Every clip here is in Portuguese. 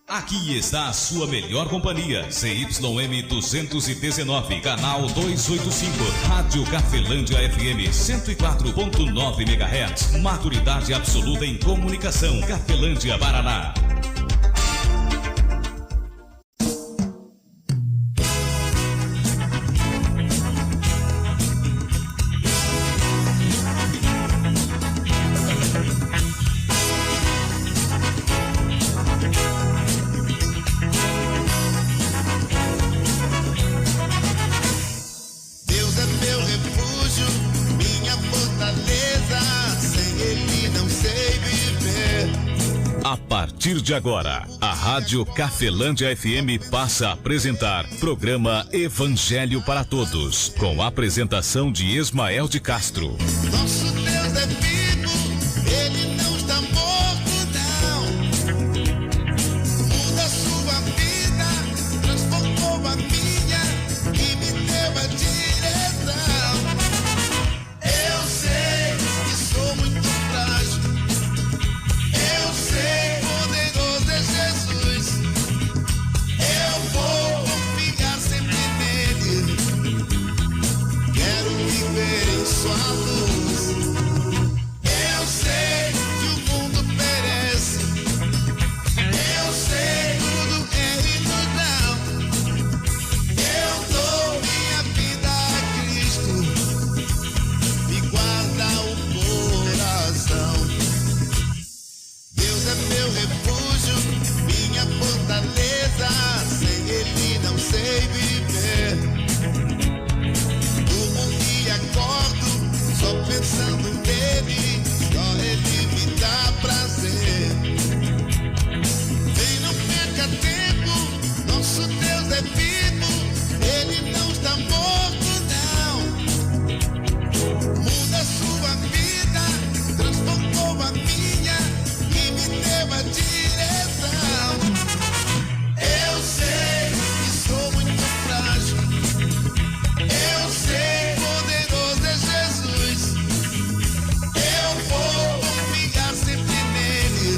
Aqui está a sua melhor companhia, CYM 219, canal 285, Rádio Cafelândia FM 104.9 MHz, maturidade absoluta em comunicação, Cafelândia, Paraná. A partir de agora, a Rádio Cafelândia FM passa a apresentar programa Evangelho para Todos, com a apresentação de Ismael de Castro. Nosso Deus é vivo, Ele não está morto, não. Muda sua vida, transformou a minha e me deu a direção. Eu sei que sou muito frágil. Eu sei, poderoso é Jesus. Eu vou confiar sempre nele. Quero viver em sua luz. Eu sei que o mundo perece. Eu sei, tudo é ilusão. Eu dou minha vida a Cristo. Me guarda o coração. Deus é meu refúgio, minha fortaleza, sem Ele não sei viver. Durmo e acordo, só pensando nele, só Ele me dá prazer. Vem, não perca tempo, nosso Deus é vivo, Ele não está morto, não. Muda sua vida, transformou a minha e me deu a direção. Eu sei que sou muito frágil. Eu sei, poderoso é Jesus. Eu vou confiar sempre nele.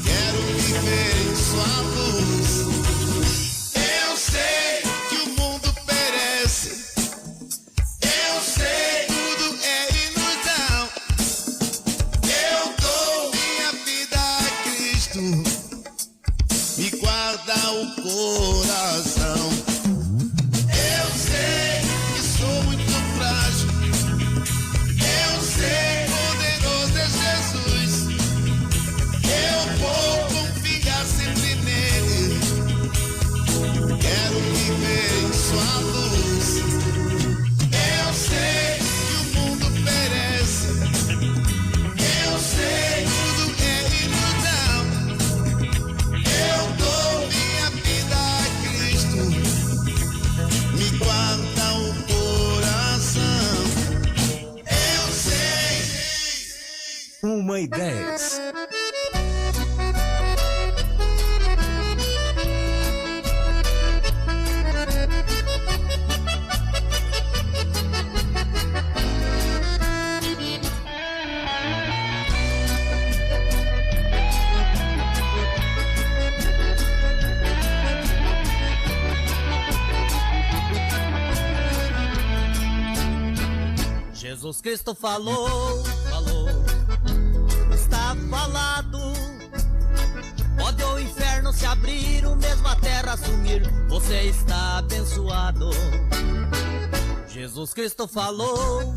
Quero viver em sua luz. Eu sei que o mundo perece. Eu sei, tudo é ilusão. Eu dou minha vida a Cristo, me guarda o coração. Eu sei que sou muito frágil. Eu sei, poderoso é Jesus. Eu vou confiar sempre nele. Quero viver em sua luz. Eu sei que o mundo perece. Eu sei, tudo é ilusão. Eu dou minha vida a Cristo, me guarda o coração. Eu sei. 1h10. Jesus Cristo falou, está falado. Pode o inferno se abrir, o mesmo a terra sumir, você está abençoado. Jesus Cristo falou,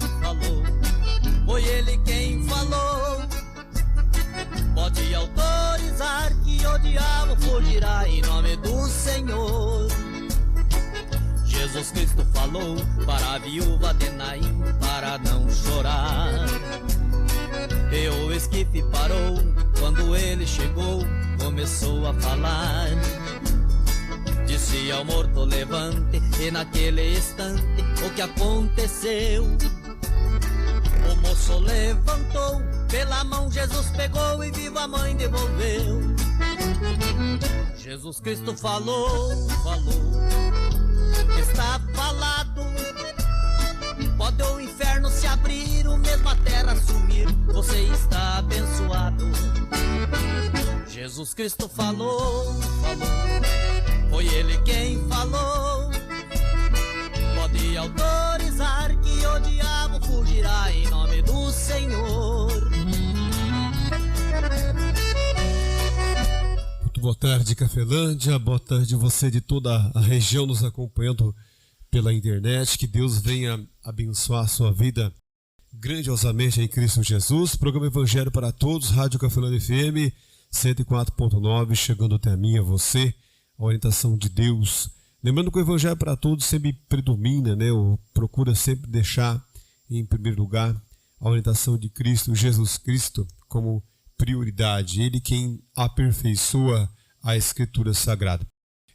foi Ele quem falou. Pode autorizar que o diabo fugirá em nome do Senhor. Jesus Cristo falou para a viúva de Naim para não chorar. E o esquife parou quando ele chegou, começou a falar. Disse ao morto levante, e naquele instante o que aconteceu? O moço levantou, pela mão Jesus pegou e viva a mãe devolveu. Jesus Cristo falou, está falado. Pode o inferno se abrir, o mesmo a terra sumir, você está abençoado. Jesus Cristo falou, foi Ele quem falou. Pode autorizar que o diabo fugirá em nome do Senhor. Muito boa tarde, Cafelândia. Boa tarde você de toda a região nos acompanhando pela internet. Que Deus venha abençoar a sua vida grandiosamente em Cristo Jesus. Programa Evangelho para Todos, Rádio Cafelândia FM 104.9, chegando até a mim, a você, a orientação de Deus. Lembrando que o Evangelho para Todos sempre predomina, né? Procura sempre deixar em primeiro lugar a orientação de Cristo, Jesus Cristo, como prioridade. Ele quem aperfeiçoa a Escritura Sagrada.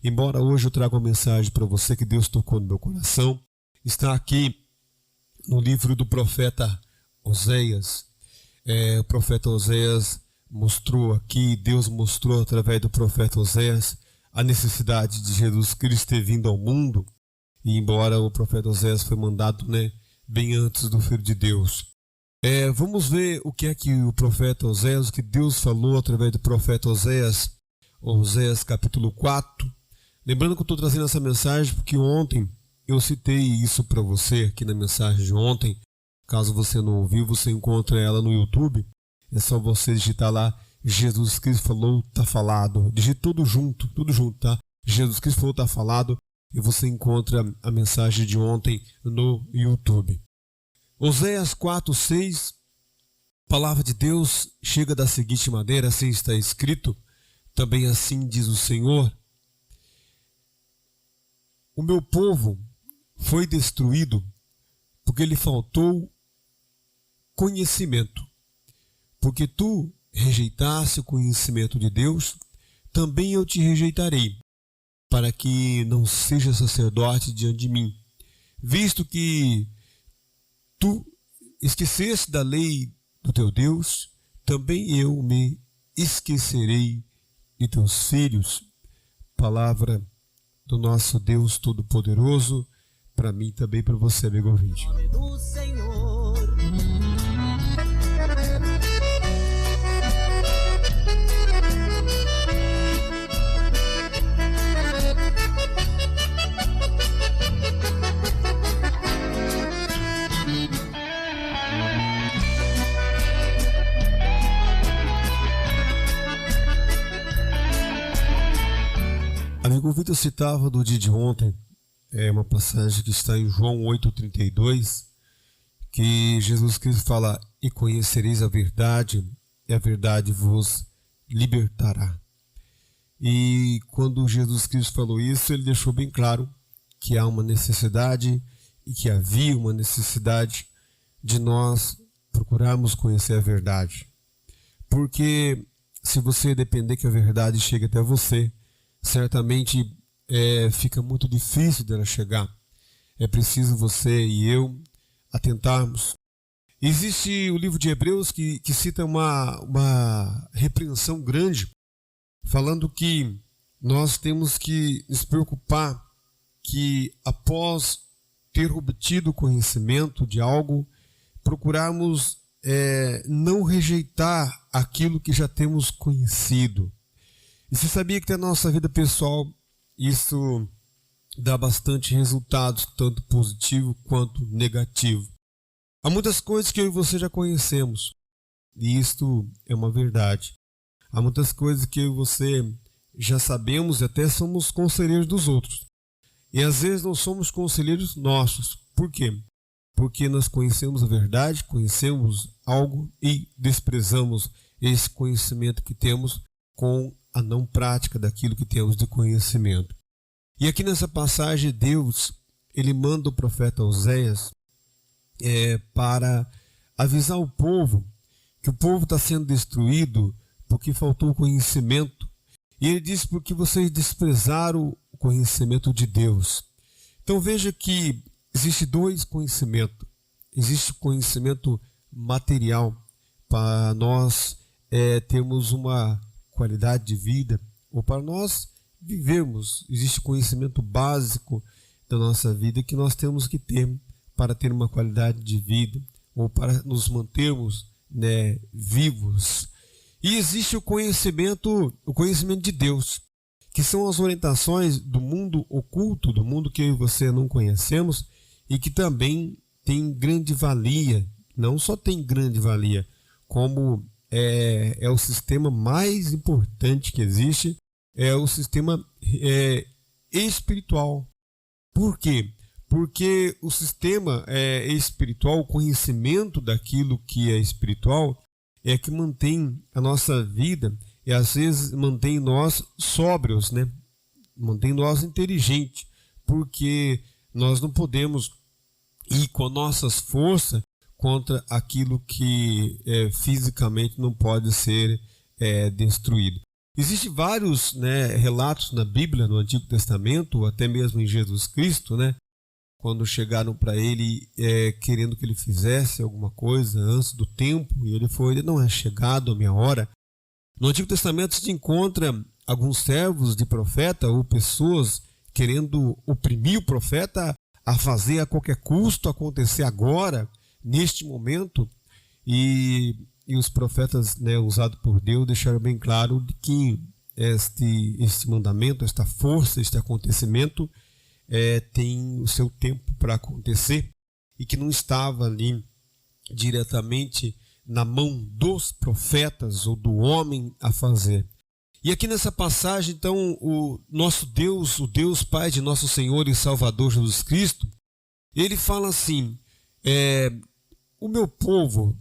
Embora hoje eu traga uma mensagem para você que Deus tocou no meu coração, está aqui no livro do profeta Oséias. O profeta Oséias mostrou aqui, Deus mostrou através do profeta Oséias a necessidade de Jesus Cristo ter vindo ao mundo. E embora o profeta Oséias foi mandado, né, bem antes do Filho de Deus. Vamos ver o que é que o profeta Oséias, o que Deus falou através do profeta Oséias. Oséias capítulo 4. Lembrando que eu estou trazendo essa mensagem porque ontem eu citei isso para você aqui na mensagem de ontem. Caso você não ouviu, você encontra ela no YouTube. É só você digitar lá, Jesus Cristo falou, tá falado. Digita tudo junto, tá? Jesus Cristo falou, tá falado. E você encontra a mensagem de ontem no YouTube. Oséias 4:6, a palavra de Deus chega da seguinte maneira, assim está escrito. Também assim diz o Senhor: o meu povo foi destruído porque lhe faltou conhecimento. Porque tu rejeitaste o conhecimento de Deus, também eu te rejeitarei, para que não seja sacerdote diante de mim. Visto que tu esqueceste da lei do teu Deus, também eu me esquecerei de teus filhos. Palavra do nosso Deus Todo-Poderoso, para mim também para você, amigo ouvinte. Em nome do Senhor. Amigo Vitor citava do dia de ontem, uma passagem que está em João 8,32, que Jesus Cristo fala: e conhecereis a verdade, e a verdade vos libertará. E quando Jesus Cristo falou isso, ele deixou bem claro que há uma necessidade, e que havia uma necessidade de nós procurarmos conhecer a verdade. Porque se você depender que a verdade chegue até você, certamente fica muito difícil dela chegar. É preciso você e eu atentarmos. Existe o livro de Hebreus que cita uma repreensão grande, falando que nós temos que nos preocupar que após ter obtido conhecimento de algo, procurarmos não rejeitar aquilo que já temos conhecido. E você sabia que na nossa vida pessoal isso dá bastante resultados, tanto positivo quanto negativo. Há muitas coisas que eu e você já conhecemos, e isto é uma verdade. Há muitas coisas que eu e você já sabemos e até somos conselheiros dos outros. E às vezes não somos conselheiros nossos. Por quê? Porque nós conhecemos a verdade, conhecemos algo e desprezamos esse conhecimento que temos com a não prática daquilo que temos de conhecimento. E aqui nessa passagem, Deus, ele manda o profeta Oséias para avisar o povo que o povo está sendo destruído porque faltou conhecimento. E ele diz: porque vocês desprezaram o conhecimento de Deus. Então veja que existe dois conhecimentos. Existe o conhecimento material para nós termos uma qualidade de vida, ou para nós vivermos. Existe conhecimento básico da nossa vida que nós temos que ter para ter uma qualidade de vida, ou para nos mantermos, vivos. E existe o conhecimento de Deus, que são as orientações do mundo oculto, do mundo que eu e você não conhecemos, e que também tem grande valia, não só tem grande valia, como é o sistema mais importante que existe, é o sistema espiritual. Por quê? Porque o sistema espiritual, o conhecimento daquilo que é espiritual, é que mantém a nossa vida e às vezes mantém nós sóbrios, né? Mantém nós inteligentes, porque nós não podemos ir com nossas forças contra aquilo que fisicamente não pode ser destruído. Existem vários, né, relatos na Bíblia, no Antigo Testamento, até mesmo em Jesus Cristo, né? Quando chegaram para ele querendo que ele fizesse alguma coisa antes do tempo, e ele não é chegado a minha hora. No Antigo Testamento se encontra alguns servos de profeta ou pessoas querendo oprimir o profeta a fazer a qualquer custo acontecer agora, neste momento, e os profetas, né, usados por Deus, deixaram bem claro de que este mandamento, esta força, este acontecimento tem o seu tempo para acontecer e que não estava ali diretamente na mão dos profetas ou do homem a fazer. E aqui nessa passagem, então, o nosso Deus, o Deus Pai de nosso Senhor e Salvador Jesus Cristo, ele fala assim, o meu povo,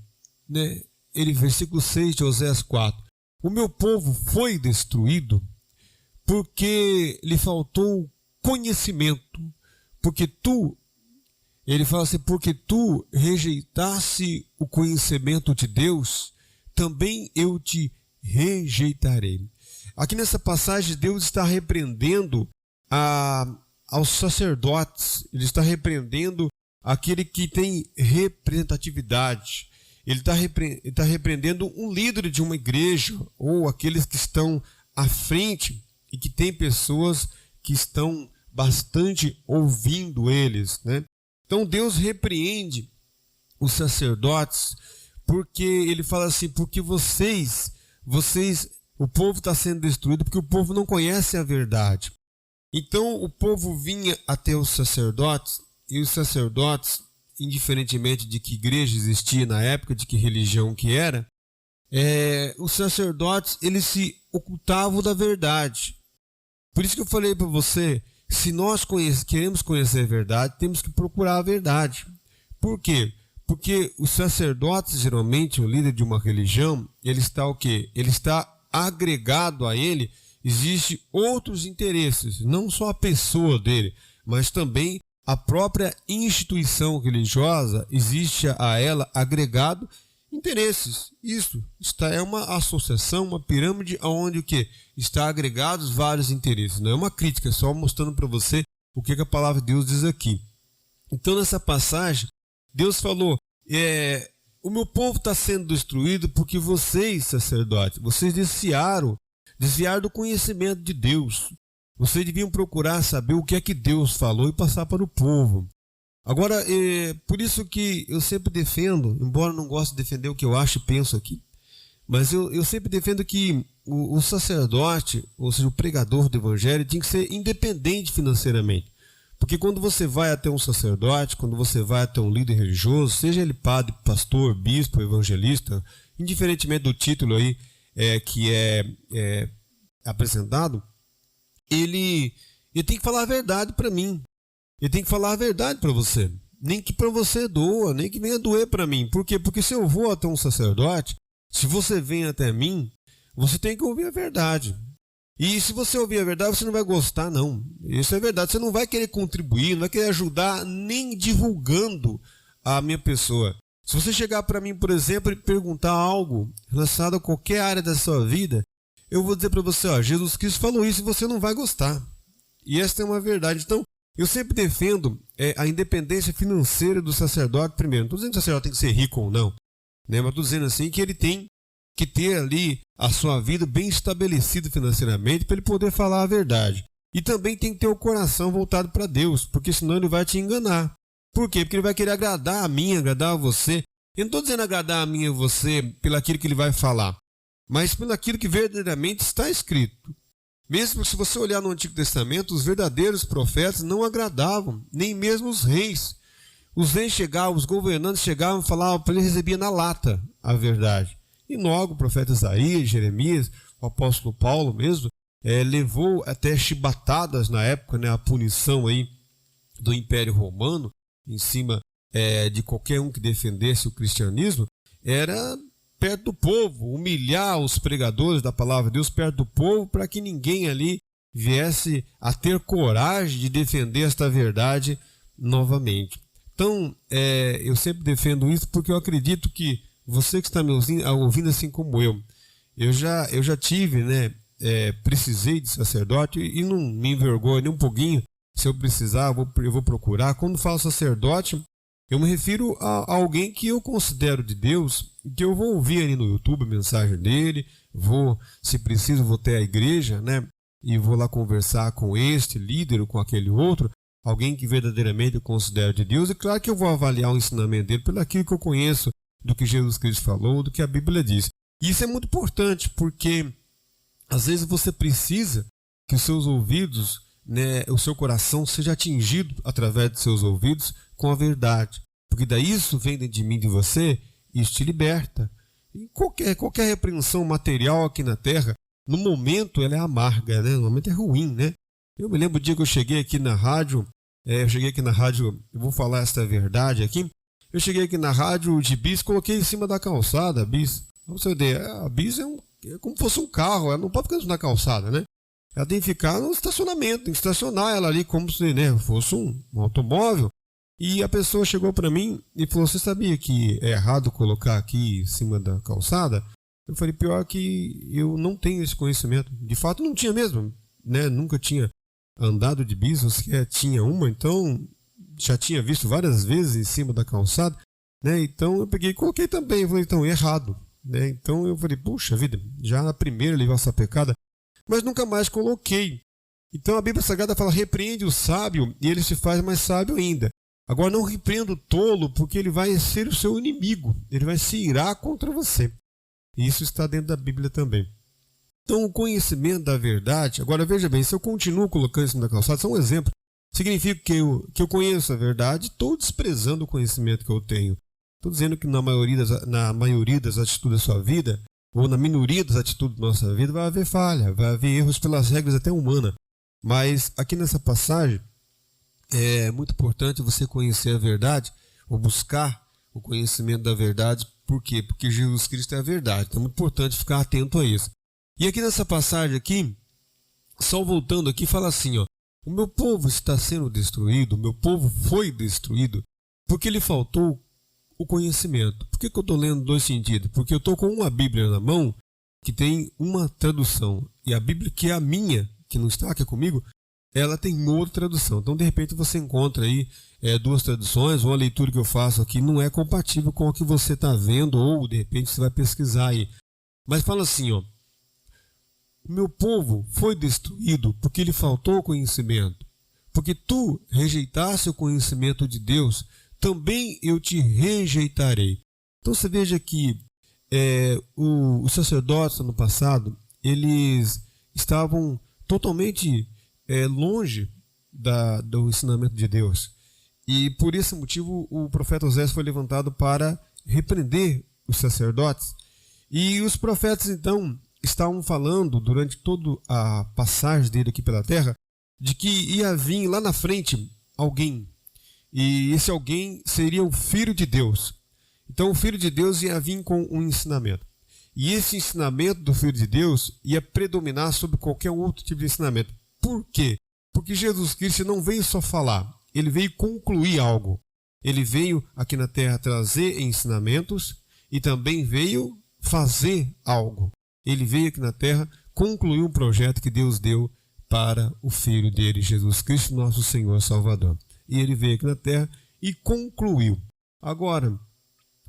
né, versículo 6 de Oséias 4, o meu povo foi destruído porque lhe faltou conhecimento, ele fala assim, porque tu rejeitasse o conhecimento de Deus, também eu te rejeitarei. Aqui nessa passagem, Deus está repreendendo aos sacerdotes, ele está repreendendo aquele que tem representatividade, ele está repreendendo um líder de uma igreja, ou aqueles que estão à frente e que tem pessoas que estão bastante ouvindo eles, né? Então Deus repreende os sacerdotes, porque ele fala assim, porque vocês, o povo está sendo destruído porque o povo não conhece a verdade. Então o povo vinha até os sacerdotes, e os sacerdotes, indiferentemente de que igreja existia na época, de que religião que era, os sacerdotes, eles se ocultavam da verdade. Por isso que eu falei para você, se nós queremos conhecer a verdade, temos que procurar a verdade. Por quê? Porque os sacerdotes, geralmente, o líder de uma religião, ele está o quê? Ele está agregado a ele, existem outros interesses, não só a pessoa dele, mas também a própria instituição religiosa, existe a ela agregado interesses. Isso é uma associação, uma pirâmide onde o que está agregados vários interesses. Não é uma crítica, é só mostrando para você o que a palavra de Deus diz aqui. Então nessa passagem, Deus falou, o meu povo está sendo destruído porque vocês, sacerdotes, vocês desviaram do conhecimento de Deus. Vocês deviam procurar saber o que é que Deus falou e passar para o povo. Agora, por isso que eu sempre defendo, embora não goste de defender o que eu acho e penso aqui, mas eu sempre defendo que o sacerdote, ou seja, o pregador do evangelho, tem que ser independente financeiramente. Porque quando você vai até um sacerdote, quando você vai até um líder religioso, seja ele padre, pastor, bispo, evangelista, indiferentemente do título aí que é apresentado, ele tem que falar a verdade para mim. Ele tem que falar a verdade para você. Nem que para você doa, nem que venha doer para mim. Por quê? Porque se eu vou até um sacerdote, se você vem até mim, você tem que ouvir a verdade. E se você ouvir a verdade, você não vai gostar, não. Isso é verdade. Você não vai querer contribuir, não vai querer ajudar, nem divulgando a minha pessoa. Se você chegar para mim, por exemplo, e perguntar algo relacionado a qualquer área da sua vida, eu vou dizer para você, Jesus Cristo falou isso e você não vai gostar. E essa é uma verdade. Então, eu sempre defendo a independência financeira do sacerdote primeiro. Não estou dizendo que o sacerdote tem que ser rico ou não, né? Mas estou dizendo assim que ele tem que ter ali a sua vida bem estabelecida financeiramente para ele poder falar a verdade. E também tem que ter o coração voltado para Deus, porque senão ele vai te enganar. Por quê? Porque ele vai querer agradar a mim, agradar a você. Eu não estou dizendo agradar a mim e a você pelo aquilo que ele vai falar. mas pelo aquilo que verdadeiramente está escrito. Mesmo se você olhar no Antigo Testamento, os verdadeiros profetas não agradavam, nem mesmo os reis. Os reis chegavam, os governantes chegavam e falavam para ele, recebia na lata a verdade. E logo o profeta Isaías, Jeremias, o apóstolo Paulo mesmo, levou até chibatadas na época, né, a punição aí do Império Romano em cima de qualquer um que defendesse o cristianismo, era perto do povo, humilhar os pregadores da palavra de Deus perto do povo, para que ninguém ali viesse a ter coragem de defender esta verdade novamente. Então, eu sempre defendo isso porque eu acredito que você que está me ouvindo assim como eu já tive, né, precisei de sacerdote e não me envergonho nem um pouquinho. Se eu precisar, eu vou procurar. Quando falo sacerdote, eu me refiro a alguém que eu considero de Deus, que eu vou ouvir ali no YouTube a mensagem dele, se preciso, vou até a igreja, né? E vou lá conversar com este líder ou com aquele outro, alguém que verdadeiramente eu considero de Deus. E claro que eu vou avaliar o ensinamento dele pelo aquilo que eu conheço do que Jesus Cristo falou, do que a Bíblia diz. E isso é muito importante, porque às vezes você precisa que os seus ouvidos, né, o seu coração seja atingido através de seus ouvidos com a verdade, porque daí isso vem de mim, de você, e isso te liberta. E qualquer repreensão material aqui na terra, no momento ela é amarga, né? No momento é ruim, né? Eu me lembro o dia que eu cheguei aqui na rádio, eu vou falar esta verdade aqui, eu cheguei aqui na rádio de bis, coloquei em cima da calçada, a bis. Você vê, a bis é como se fosse um carro, ela não pode ficar na calçada, né? Ela tem que ficar no estacionamento, tem que estacionar ela ali como se, né, fosse um automóvel. E a pessoa chegou para mim e falou, você sabia que é errado colocar aqui em cima da calçada? Eu falei, pior que eu não tenho esse conhecimento. De fato não tinha mesmo, né? Nunca tinha andado de bis, você tinha uma, então já tinha visto várias vezes em cima da calçada, né? Então eu peguei e coloquei também, eu falei, então é errado, né? Então eu falei, puxa vida, já na primeira levou essa pecada, mas nunca mais coloquei. Então a Bíblia Sagrada fala, repreende o sábio e ele se faz mais sábio ainda. Agora não repreenda o tolo, porque ele vai ser o seu inimigo, ele vai se irar contra você. E isso está dentro da Bíblia também. Então o conhecimento da verdade, agora veja bem, se eu continuo colocando isso na calçada, só um exemplo, significa que eu conheço a verdade, estou desprezando o conhecimento que eu tenho. Estou dizendo que na maioria das atitudes da sua vida, ou na minoria das atitudes da nossa vida, vai haver falha, vai haver erros pelas regras até humanas. Mas aqui nessa passagem, é muito importante você conhecer a verdade, ou buscar o conhecimento da verdade. Por quê? Porque Jesus Cristo é a verdade. Então é muito importante ficar atento a isso. E aqui nessa passagem aqui, só voltando aqui, fala assim, ó, o meu povo está sendo destruído, o meu povo foi destruído, porque lhe faltou o conhecimento. Por que eu estou lendo dois sentidos? Porque eu estou com uma Bíblia na mão que tem uma tradução, e a Bíblia que é a minha, que não está aqui comigo, ela tem uma outra tradução. Então, de repente, você encontra aí duas traduções, ou a leitura que eu faço aqui não é compatível com o que você está vendo, ou de repente você vai pesquisar aí. Mas fala assim, ó, o meu povo foi destruído porque lhe faltou conhecimento. Porque tu rejeitaste o conhecimento de Deus, também eu te rejeitarei. Então você veja que os sacerdotes no passado, eles estavam totalmente longe do ensinamento de Deus. E por esse motivo o profeta Osés foi levantado para repreender os sacerdotes. E os profetas então estavam falando durante toda a passagem dele aqui pela terra de que ia vir lá na frente alguém. E esse alguém seria o Filho de Deus. Então o Filho de Deus ia vir com um ensinamento. E esse ensinamento do Filho de Deus ia predominar sobre qualquer outro tipo de ensinamento. Por quê? Porque Jesus Cristo não veio só falar, ele veio concluir algo. Ele veio aqui na terra trazer ensinamentos e também veio fazer algo. Ele veio aqui na terra concluir um projeto que Deus deu para o Filho dele, Jesus Cristo, nosso Senhor Salvador. E ele veio aqui na terra e concluiu. Agora,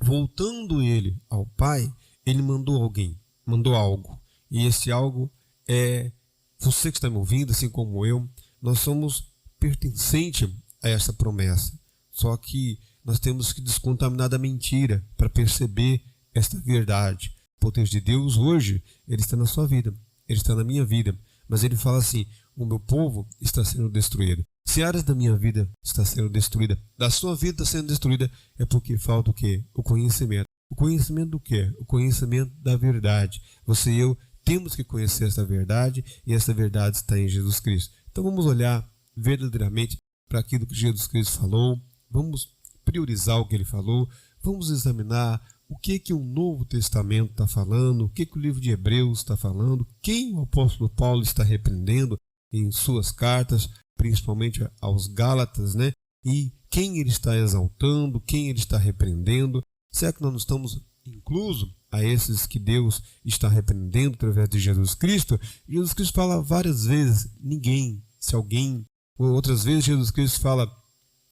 voltando ele ao Pai, ele mandou alguém, mandou algo. E esse algo é você que está me ouvindo, assim como eu. Nós somos pertencentes a essa promessa. Só que nós temos que descontaminar da mentira para perceber esta verdade. O poder de Deus hoje, ele está na sua vida, ele está na minha vida. Mas ele fala assim: o meu povo está sendo destruído. Se áreas da minha vida está sendo destruída, da sua vida está sendo destruída, é porque falta o quê? O conhecimento. O conhecimento do quê? O conhecimento da verdade. Você e eu temos que conhecer essa verdade, e essa verdade está em Jesus Cristo. Então vamos olhar verdadeiramente para aquilo que Jesus Cristo falou, vamos priorizar o que ele falou, vamos examinar o que o Novo Testamento está falando, o que o livro de Hebreus está falando, quem o apóstolo Paulo está repreendendo em suas cartas, principalmente aos Gálatas, né? E quem ele está exaltando, quem ele está repreendendo. Será que nós não estamos inclusos a esses que Deus está repreendendo através de Jesus Cristo? Jesus Cristo fala várias vezes: ninguém, se alguém, ou outras vezes Jesus Cristo fala: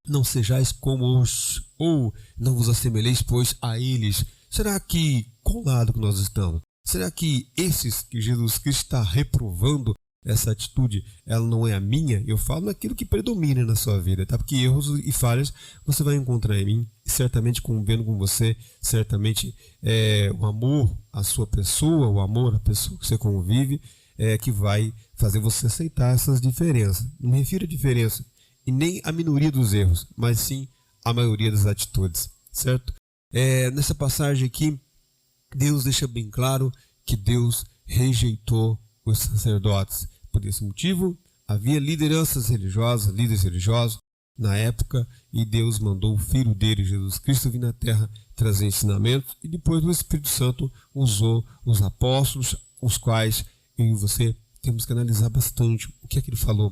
não sejais como os, ou não vos assemelheis, pois, a eles. Será que, qual lado que nós estamos? Será que esses que Jesus Cristo está reprovando, essa atitude, ela não é a minha? Eu falo naquilo que predomina na sua vida, tá? Porque erros e falhas você vai encontrar em mim, e certamente convivendo com você, certamente o amor à sua pessoa, o amor à pessoa que você convive, que vai fazer você aceitar essas diferenças. Não me refiro à diferença e nem à minoria dos erros, mas sim à maioria das atitudes, certo? Nessa passagem aqui, Deus deixa bem claro que Deus rejeitou os sacerdotes. Por esse motivo, havia lideranças religiosas, líderes religiosos na época, e Deus mandou o Filho dele, Jesus Cristo, vir na terra trazer ensinamentos, e depois o Espírito Santo usou os apóstolos, os quais eu e você temos que analisar bastante o que é que ele falou.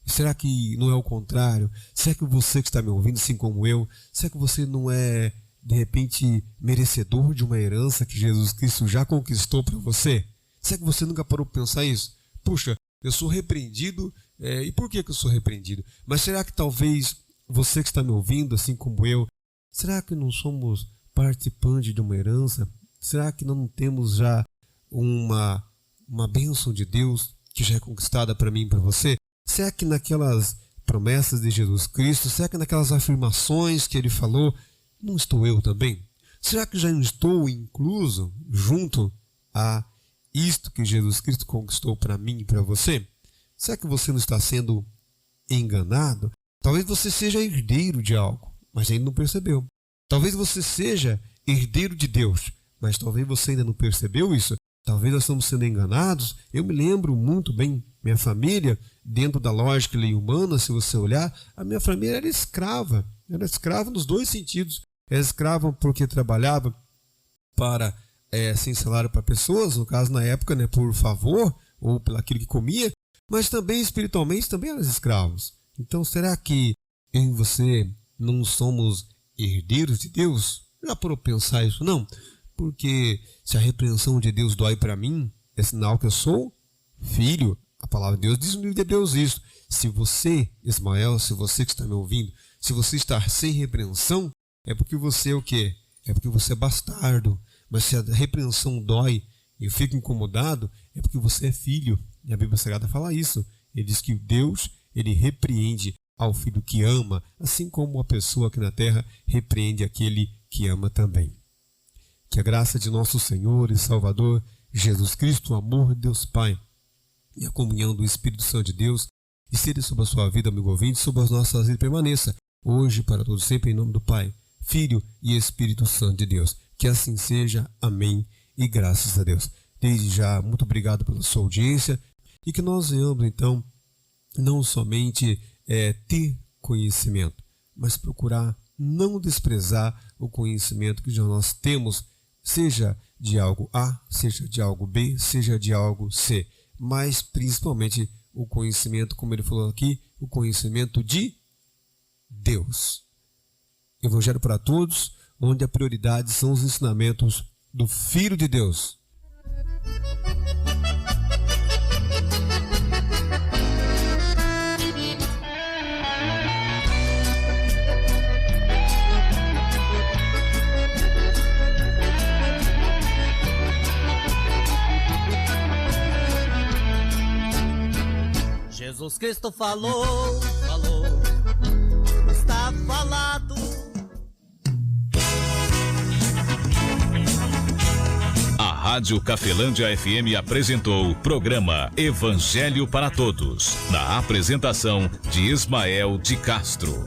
Será que não é o contrário? Será que você que está me ouvindo, assim como eu, será que você não é, de repente, merecedor de uma herança que Jesus Cristo já conquistou para você? Será que você nunca parou para pensar isso? Puxa, eu sou repreendido, e por que eu sou repreendido? Mas será que talvez você que está me ouvindo, assim como eu, será que não somos participantes de uma herança? Será que não temos já uma bênção de Deus que já é conquistada para mim e para você? Será que naquelas promessas de Jesus Cristo, será que naquelas afirmações que ele falou, não estou eu também? Será que já estou incluso junto a isto que Jesus Cristo conquistou para mim e para você? Será que você não está sendo enganado? Talvez você seja herdeiro de algo, mas ainda não percebeu. Talvez você seja herdeiro de Deus, mas talvez você ainda não percebeu isso. Talvez nós estamos sendo enganados. Eu me lembro muito bem, minha família, dentro da lógica e lei humana, se você olhar, a minha família era escrava. Era escrava nos dois sentidos. Era escrava porque trabalhava para sem salário para pessoas, no caso na época, né, por favor, ou pelo aquilo que comia, mas também espiritualmente também eram escravos. Então será que eu e você não somos herdeiros de Deus? Já parou para pensar isso? Não. Porque se a repreensão de Deus dói para mim, é sinal que eu sou filho. A palavra de Deus diz no livro de Hebreus isso. Se você, Ismael, se você que está me ouvindo, se você está sem repreensão, é porque você é o quê? É porque você é bastardo. Mas se a repreensão dói e eu fico incomodado, é porque você é filho. E a Bíblia Sagrada fala isso. Ele diz que Deus, ele repreende ao filho que ama, assim como a pessoa aqui na terra repreende aquele que ama também. Que a graça de nosso Senhor e Salvador Jesus Cristo, o amor de Deus Pai e a comunhão do Espírito Santo de Deus esteja sobre a sua vida, amigo ouvinte, sobre as nossas vidas, permaneça hoje para todos sempre, em nome do Pai, Filho e Espírito Santo de Deus. Que assim seja. Amém. E graças a Deus. Desde já, muito obrigado pela sua audiência e que nós venhamos, então, não somente ter conhecimento, mas procurar não desprezar o conhecimento que já nós temos, seja de algo A, seja de algo B, seja de algo C, mas principalmente o conhecimento, como ele falou aqui, o conhecimento de Deus. Evangelho para todos, onde a prioridade são os ensinamentos do Filho de Deus. Jesus Cristo falou, está falado. A Rádio Cafelândia FM apresentou o programa Evangelho para Todos, na apresentação de Ismael de Castro.